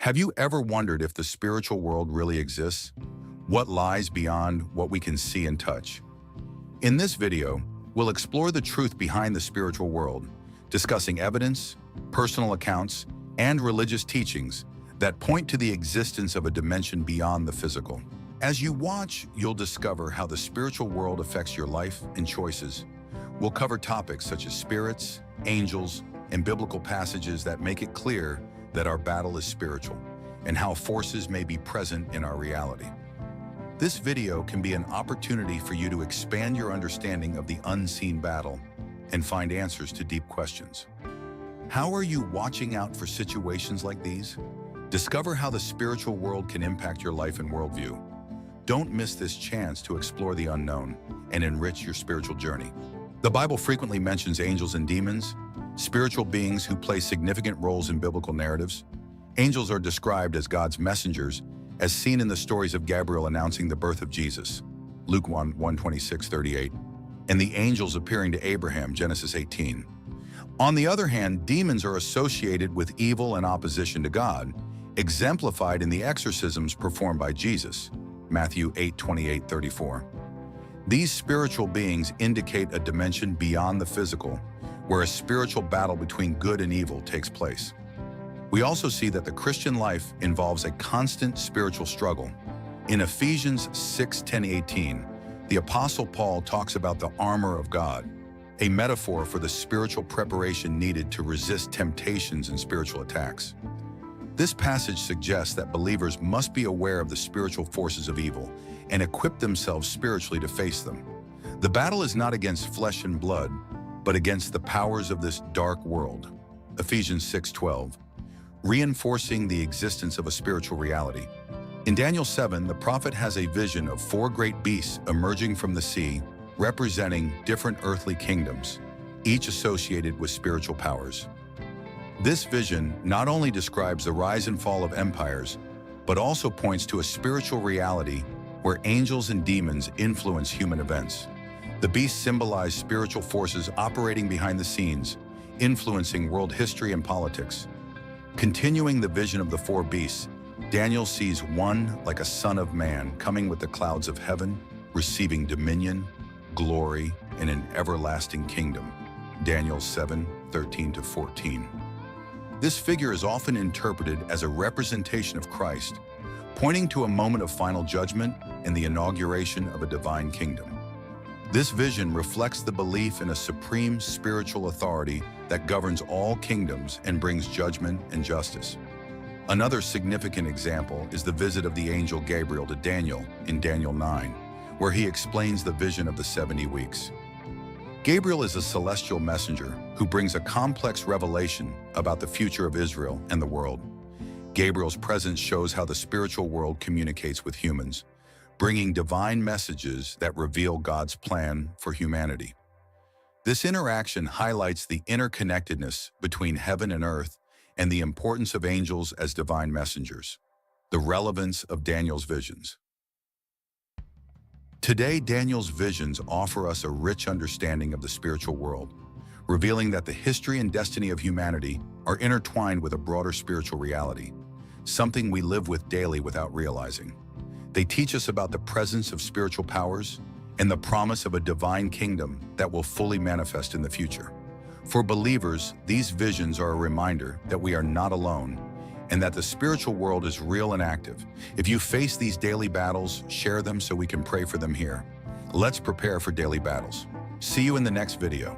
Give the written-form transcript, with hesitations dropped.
Have you ever wondered if the spiritual world really exists? What lies beyond what we can see and touch? In this video, we'll explore the truth behind the spiritual world, discussing evidence, personal accounts, and religious teachings that point to the existence of a dimension beyond the physical. As you watch, you'll discover how the spiritual world affects your life and choices. We'll cover topics such as spirits, angels, and biblical passages that make it clear that our battle is spiritual, and how forces may be present in our reality. This video can be an opportunity for you to expand your understanding of the unseen battle and find answers to deep questions. How are you watching out for situations like these? Discover how the spiritual world can impact your life and worldview. Don't miss this chance to explore the unknown and enrich your spiritual journey. The Bible frequently mentions angels and demons, spiritual beings who play significant roles in biblical narratives. Angels are described as God's messengers, as seen in the stories of Gabriel announcing the birth of Jesus, Luke 1:26-38, and the angels appearing to Abraham, Genesis 18. On the other hand, demons are associated with evil and opposition to God, exemplified in the exorcisms performed by Jesus, Matthew 8:28-34. These spiritual beings indicate a dimension beyond the physical, where a spiritual battle between good and evil takes place. We also see that the Christian life involves a constant spiritual struggle. In Ephesians 6:10-18, the Apostle Paul talks about the armor of God, a metaphor for the spiritual preparation needed to resist temptations and spiritual attacks. This passage suggests that believers must be aware of the spiritual forces of evil and equip themselves spiritually to face them. The battle is not against flesh and blood, but against the powers of this dark world. Ephesians 6:12, reinforcing the existence of a spiritual reality. In Daniel 7, the prophet has a vision of 4 great beasts emerging from the sea, representing different earthly kingdoms, each associated with spiritual powers. This vision not only describes the rise and fall of empires, but also points to a spiritual reality where angels and demons influence human events. The beasts symbolize spiritual forces operating behind the scenes, influencing world history and politics. Continuing the vision of the 4 beasts, Daniel sees one like a son of man coming with the clouds of heaven, receiving dominion, glory, and an everlasting kingdom. Daniel 7:13-14. This figure is often interpreted as a representation of Christ, pointing to a moment of final judgment and the inauguration of a divine kingdom. This vision reflects the belief in a supreme spiritual authority that governs all kingdoms and brings judgment and justice. Another significant example is the visit of the angel Gabriel to Daniel in Daniel 9, where he explains the vision of the 70 weeks. Gabriel is a celestial messenger who brings a complex revelation about the future of Israel and the world. Gabriel's presence shows how the spiritual world communicates with humans, bringing divine messages that reveal God's plan for humanity. This interaction highlights the interconnectedness between heaven and earth and the importance of angels as divine messengers. The relevance of Daniel's visions. Today, Daniel's visions offer us a rich understanding of the spiritual world, revealing that the history and destiny of humanity are intertwined with a broader spiritual reality, something we live with daily without realizing. They teach us about the presence of spiritual powers and the promise of a divine kingdom that will fully manifest in the future. For believers, these visions are a reminder that we are not alone and that the spiritual world is real and active. If you face these daily battles, share them so we can pray for them here. Let's prepare for daily battles. See you in the next video.